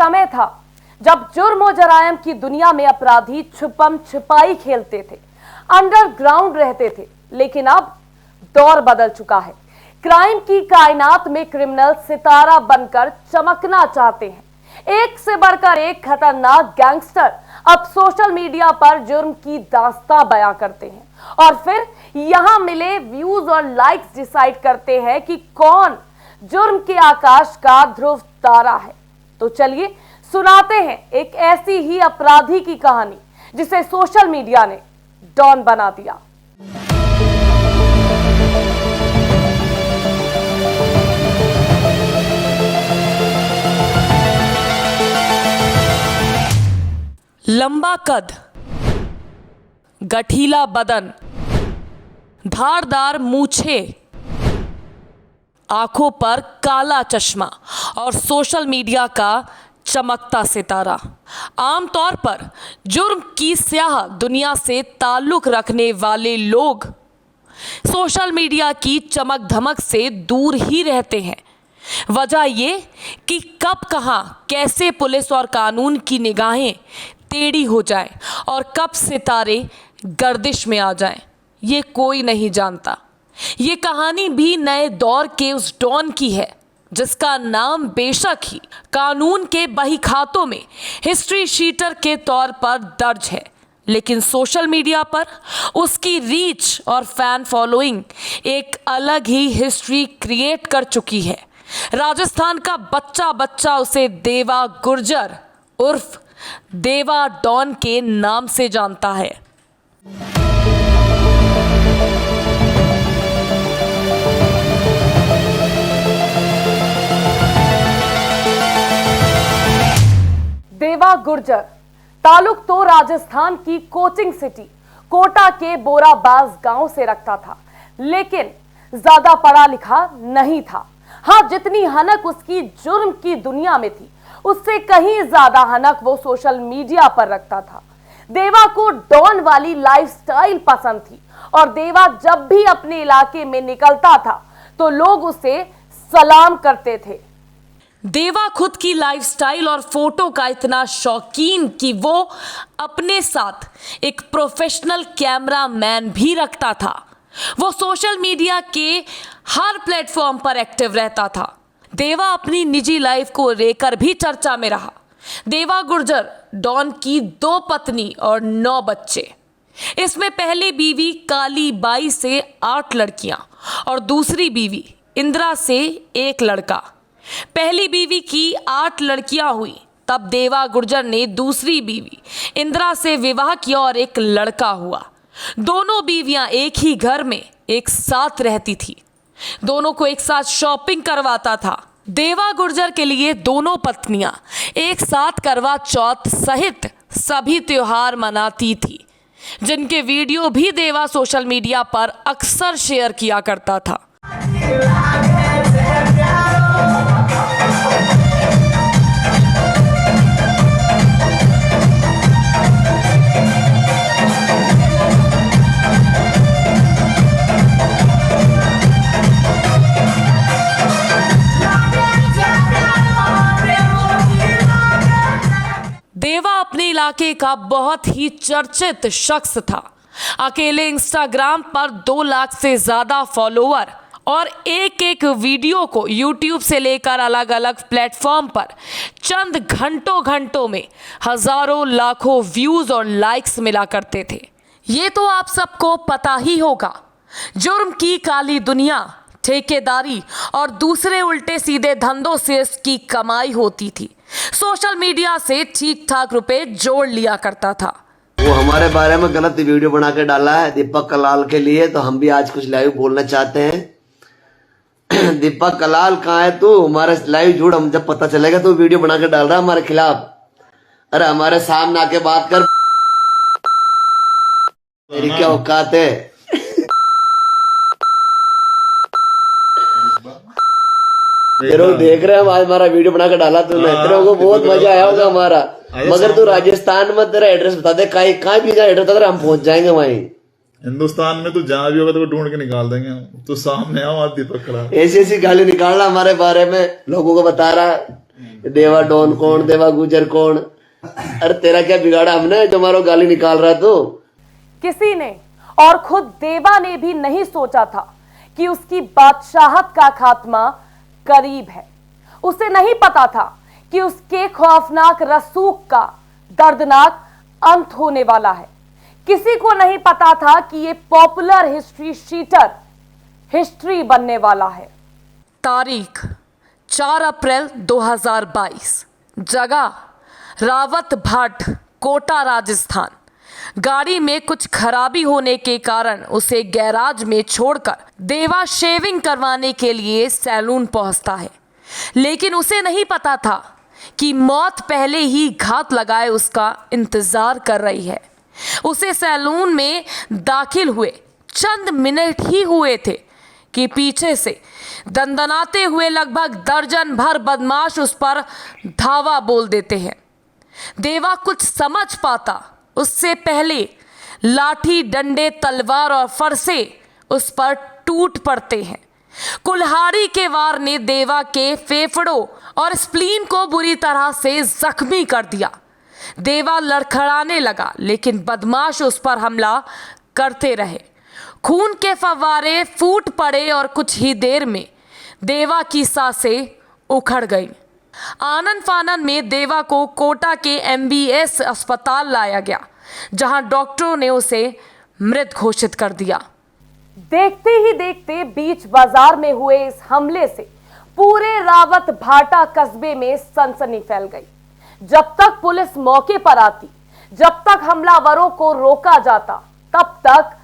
समय था जब जुर्म और जरायम की दुनिया में अपराधी छुपम छिपाई खेलते थे, अंडरग्राउंड रहते थे। लेकिन अब दौर बदल चुका है। क्राइम की कायनात में क्रिमिनल सितारा बनकर चमकना चाहते हैं। एक से बढ़कर एक खतरनाक गैंगस्टर अब सोशल मीडिया पर जुर्म की दास्तां बयां करते हैं और फिर यहां मिले व्यूज और लाइक्स डिसाइड करते हैं कि कौन जुर्म के आकाश का ध्रुव तारा है। तो चलिए सुनाते हैं एक ऐसी ही अपराधी की कहानी जिसे सोशल मीडिया ने डॉन बना दिया। लंबा कद, गठीला बदन, धारदार मूछें, आंखों पर काला चश्मा और सोशल मीडिया का चमकता सितारा। आमतौर पर जुर्म की स्याह दुनिया से ताल्लुक रखने वाले लोग सोशल मीडिया की चमक धमक से दूर ही रहते हैं। वजह ये कि कब कहां कैसे पुलिस और कानून की निगाहें टेढ़ी हो जाए और कब सितारे गर्दिश में आ जाएं, ये कोई नहीं जानता। ये कहानी भी नए दौर के उस डॉन की है जिसका नाम बेशक ही कानून के बही खातों में हिस्ट्री शीटर के तौर पर दर्ज है, लेकिन सोशल मीडिया पर उसकी रीच और फैन फॉलोइंग एक अलग ही हिस्ट्री क्रिएट कर चुकी है। राजस्थान का बच्चा बच्चा उसे देवा गुर्जर उर्फ देवा डॉन के नाम से जानता है। देवा गुर्जर ताल्लुक तो राजस्थान की कोचिंग सिटी कोटा के बोराबाज गांव से रखता था, लेकिन ज्यादा पढ़ा लिखा नहीं था। हाँ, जितनी हनक उसकी जुर्म की दुनिया में थी उससे कहीं ज्यादा हनक वो सोशल मीडिया पर रखता था। देवा को डॉन वाली लाइफस्टाइल पसंद थी और देवा जब भी अपने इलाके में निकलता था तो लोग उसे सलाम करते थे। देवा खुद की लाइफस्टाइल और फोटो का इतना शौकीन कि वो अपने साथ एक प्रोफेशनल कैमरामैन भी रखता था। वो सोशल मीडिया के हर प्लेटफॉर्म पर एक्टिव रहता था। देवा अपनी निजी लाइफ को लेकर भी चर्चा में रहा। देवा गुर्जर डॉन की 2 पत्नी और 9 बच्चे। इसमें पहली बीवी काली बाई से 8 लड़कियां और दूसरी बीवी इंदिरा से 1 लड़का। पहली बीवी की 8 लड़कियां हुई तब देवा गुर्जर ने दूसरी बीवी इंदिरा से विवाह किया और 1 लड़का हुआ। दोनों बीवियां एक ही घर में एक साथ रहती थी। दोनों को एक साथ शॉपिंग करवाता था। देवा गुर्जर के लिए दोनों पत्नियां एक साथ करवा चौथ सहित सभी त्योहार मनाती थी, जिनके वीडियो भी देवा सोशल मीडिया पर अक्सर शेयर किया करता था। देवा अपने इलाके का बहुत ही चर्चित शख्स था। अकेले इंस्टाग्राम पर 2 लाख से ज्यादा फॉलोअर और एक वीडियो को यूट्यूब से लेकर अलग अलग प्लेटफॉर्म पर चंद घंटों में हजारों लाखों व्यूज और लाइक्स मिला करते थे। ये तो आप सबको पता ही होगा। जुर्म की काली दुनिया, ठेकेदारी और दूसरे उल्टे सीधे धंधों से इसकी कमाई होती थी। सोशल मीडिया से ठीक ठाक रुपए जोड़ लिया करता था। वो हमारे बारे में गलत वीडियो बना के डाला है दीपक कलाल के लिए, तो हम भी आज कुछ लाइव बोलना चाहते हैं। दीपक कलाल कहाँ है तू? हमारे लाइव झूठ हम जब पता चलेगा तो वीडियो बना के डाल रहा है हमारे खिलाफ। अरे हमारे सामने आके बात कर, तेरी क्या औकात है? तेरे देख रहे हैं आज हमारा वीडियो बना के डाला तूने, तेरे को बहुत मजा आया होगा हमारा। मगर तू राजस्थान में तेरा एड्रेस बता दे, कहीं भी एड्रेस बता दे, हम पहुंच जाएंगे वहीं। हिंदुस्तान में तू जहाँ भी होगा तो ढूंढ के निकाल देंगे हम। तू सामने आओ, आज दीपक कलाल ऐसी गाली निकालना हमारे बारे में, लोगों को बता रहा है। देवा डॉन कौन, देवा गुजर कौन। अरे तेरा क्या बिगाड़ा हमने जो हमारा गाली निकाल रहा तो। किसी ने और खुद देवा ने भी नहीं सोचा था कि उसकी बादशाहत का खात्मा करीब है। उसे नहीं पता था कि उसके खौफनाक रसूख का दर्दनाक अंत होने वाला है। किसी को नहीं पता था कि ये पॉपुलर हिस्ट्री शीटर हिस्ट्री बनने वाला है। तारीख 4 अप्रैल 2022, जगह रावत भाट, कोटा, राजस्थान। गाड़ी में कुछ खराबी होने के कारण उसे गैराज में छोड़कर देवा शेविंग करवाने के लिए सैलून पहुंचता है, लेकिन उसे नहीं पता था कि मौत पहले ही घात लगाए उसका इंतजार कर रही है। उसे सैलून में दाखिल हुए चंद मिनट ही हुए थे कि पीछे से दंदनाते हुए लगभग दर्जन भर बदमाश उस पर धावा बोल देते हैं। देवा कुछ समझ पाता उससे पहले लाठी, डंडे, तलवार और फरसे उस पर टूट पड़ते हैं। कुल्हाड़ी के वार ने देवा के फेफड़ों और स्प्लीन को बुरी तरह से जख्मी कर दिया। देवा लड़खड़ाने लगा, लेकिन बदमाश उस पर हमला करते रहे। खून के फव्वारे फूट पड़े और कुछ ही देर में देवा की सांसें उखड़ गईं। आनन फानन में देवा को कोटा के MBS अस्पताल लाया गया, जहां डॉक्टरों ने उसे मृत घोषित कर दिया। देखते ही देखते बीच बाजार में हुए इस हमले से पूरे रावत भाटा कस्बे में सनसनी फैल गई। जब तक पुलिस मौके पर आती, जब तक हमलावरों को रोका जाता, तब तक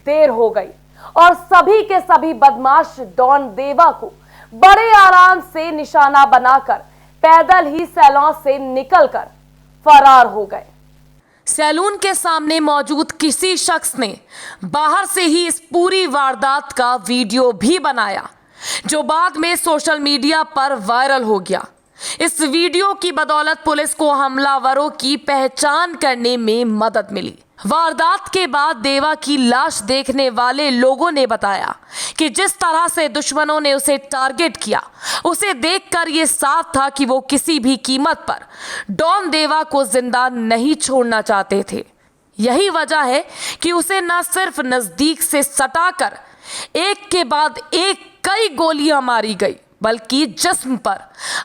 देर हो गई और सभी के सभी बदमाश डॉन देवा को बड़े आराम से निशाना बनाकर पैदल ही सैलून से निकलकर फरार हो गए। सैलून के सामने मौजूद किसी शख्स ने बाहर से ही इस पूरी वारदात का वीडियो भी बनाया, जो बाद में सोशल मीडिया पर वायरल हो गया। इस वीडियो की बदौलत पुलिस को हमलावरों की पहचान करने में मदद मिली। वारदात के बाद देवा की लाश देखने वाले लोगों ने बताया कि जिस तरह से दुश्मनों ने उसे टारगेट किया, उसे देखकर यह साफ था कि वो किसी भी कीमत पर डॉन देवा को जिंदा नहीं छोड़ना चाहते थे। यही वजह है कि उसे न सिर्फ नजदीक से सटाकर एक के बाद एक कई गोलियां मारी गई, बल्कि जिस्म पर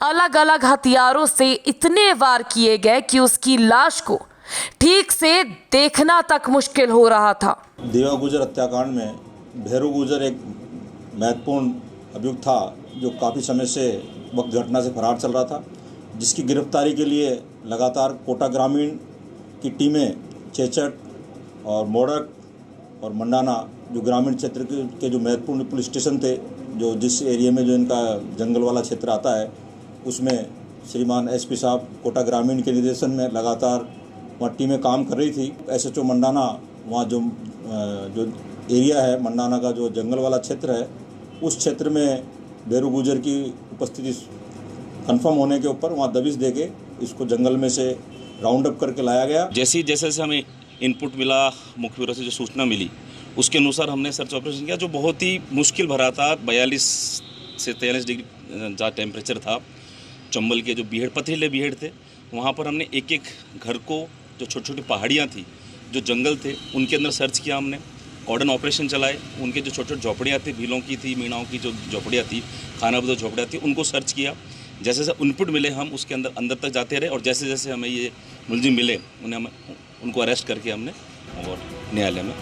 अलग अलग हथियारों से इतने वार किए गए कि उसकी लाश को ठीक से देखना तक मुश्किल हो रहा था। देवा गुजर हत्याकांड में भैरू गुजर एक महत्वपूर्ण अभियुक्त था, जो काफ़ी समय से वक्त घटना से फरार चल रहा था, जिसकी गिरफ्तारी के लिए लगातार कोटा ग्रामीण की टीमें चेचट और मोड़क और मंडाना, जो ग्रामीण क्षेत्र के जो महत्वपूर्ण पुलिस स्टेशन थे, जो जिस एरिया में जो इनका जंगल वाला क्षेत्र आता है, उसमें श्रीमान SP साहब कोटा ग्रामीण के निर्देशन में लगातार वहाँ टीमें काम कर रही थी। SHO मंडाना वहाँ जो एरिया है, मंडाना का जो जंगल वाला क्षेत्र है, उस क्षेत्र में भैरू गुजर की उपस्थिति कंफर्म होने के ऊपर वहाँ दबिश देके इसको जंगल में से राउंड अप करके लाया गया। जैसे जैसे हमें इनपुट मिला, मुख्य ब्यूरो से जो सूचना मिली, उसके अनुसार हमने सर्च ऑपरेशन किया, जो बहुत ही मुश्किल भरा था। 42 से 43 डिग्री जहाँ टेम्परेचर था। चंबल के जो बीहड़, पथरीले बीहड़ थे, वहाँ पर हमने एक एक घर को, जो छोटी छोटी पहाड़ियाँ थी, जो जंगल थे, उनके अंदर सर्च किया हमने। कॉर्डन ऑपरेशन चलाए। उनके जो छोटे छोटे झोपड़ियाँ थी, भीलों की थी, मीणाओं की जो झोपड़ियाँ थी, खानाबदोश झोपड़ियाँ थी, उनको सर्च किया। जैसे जैसे इनपुट मिले हम उसके अंदर तक जाते रहे, और जैसे जैसे हमें ये मुलजिम मिले उनको अरेस्ट करके हमने और न्यायालय में।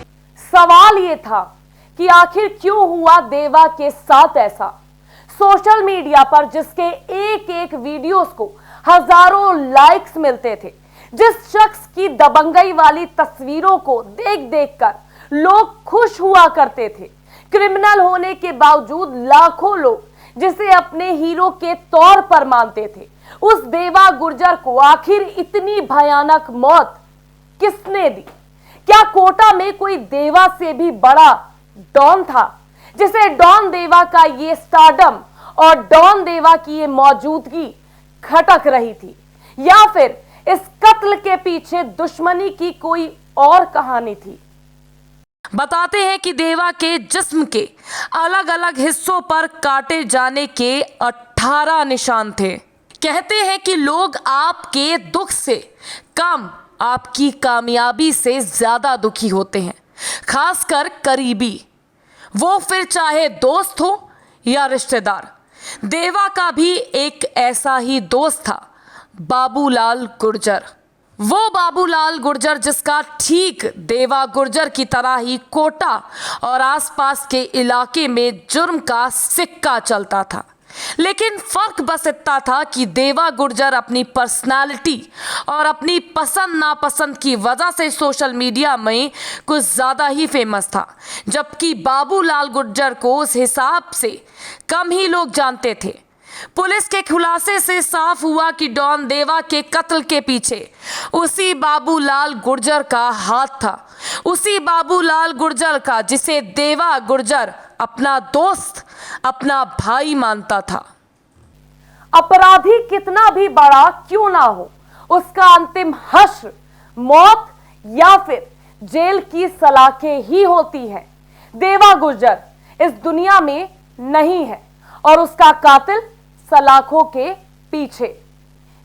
सवाल ये था कि आखिर क्यों हुआ देवा के साथ ऐसा। सोशल मीडिया पर जिसके एक एक वीडियोस को हजारों लाइक्स मिलते थे, जिस शख्स की दबंगई वाली तस्वीरों को देख देखकर लोग खुश हुआ करते थे, क्रिमिनल होने के बावजूद लाखों लोग जिसे अपने हीरो के तौर पर मानते थे, उस देवा गुर्जर को आखिर इतनी भयानक मौत किसने दी? क्या कोटा में कोई देवा से भी बड़ा डॉन था, जिसे डॉन देवा का ये स्टारडम और डॉन देवा की ये मौजूदगी खटक रही थी, या फिर इस कत्ल के पीछे दुश्मनी की कोई और कहानी थी? बताते हैं कि देवा के जिस्म के अलग अलग हिस्सों पर काटे जाने के 18 निशान थे। कहते हैं कि लोग आपके दुख से कम आपकी कामयाबी से ज्यादा दुखी होते हैं, खासकर करीबी, वो फिर चाहे दोस्त हो या रिश्तेदार। देवा का भी एक ऐसा ही दोस्त था, बाबूलाल गुर्जर। वो बाबूलाल गुर्जर जिसका ठीक देवा गुर्जर की तरह ही कोटा और आसपास के इलाके में जुर्म का सिक्का चलता था। लेकिन फर्क बस इतना था कि देवा गुर्जर अपनी पर्सनालिटी और अपनी पसंद नापसंद की वजह से सोशल मीडिया में कुछ ज़्यादा ही फेमस था, जबकि बाबूलाल गुर्जर को उस हिसाब से कम ही लोग जानते थे। पुलिस के खुलासे से साफ हुआ कि डॉन देवा के कत्ल के पीछे उसी बाबूलाल गुर्जर का हाथ था, उसी बाबूलाल गुर्जर का जिसे देवा गुर्जर अपना दोस्त, अपना भाई मानता था। अपराधी कितना भी बड़ा क्यों ना हो, उसका अंतिम हश्र मौत या फिर जेल की सलाखें ही होती हैं। देवा गुर्जर इस दुनिया में नहीं है और उसका कातिल सलाखों के पीछे।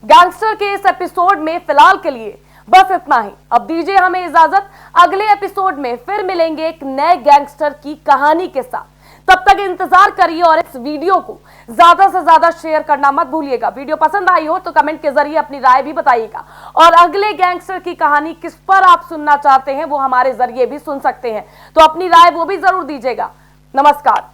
गैंगस्टर के इस एपिसोड में फिलहाल के लिए बस इतना ही। अब दीजिए हमें इजाजत, अगले एपिसोड में फिर मिलेंगे एक नए गैंगस्टर की कहानी के साथ। तब तक इंतजार करिए और इस वीडियो को ज्यादा से ज्यादा शेयर करना मत भूलिएगा। वीडियो पसंद आई हो तो कमेंट के जरिए अपनी राय भी बताइएगा और अगले गैंगस्टर की कहानी किस पर आप सुनना चाहते हैं वो हमारे जरिए भी सुन सकते हैं, तो अपनी राय वो भी जरूर दीजिएगा। नमस्कार।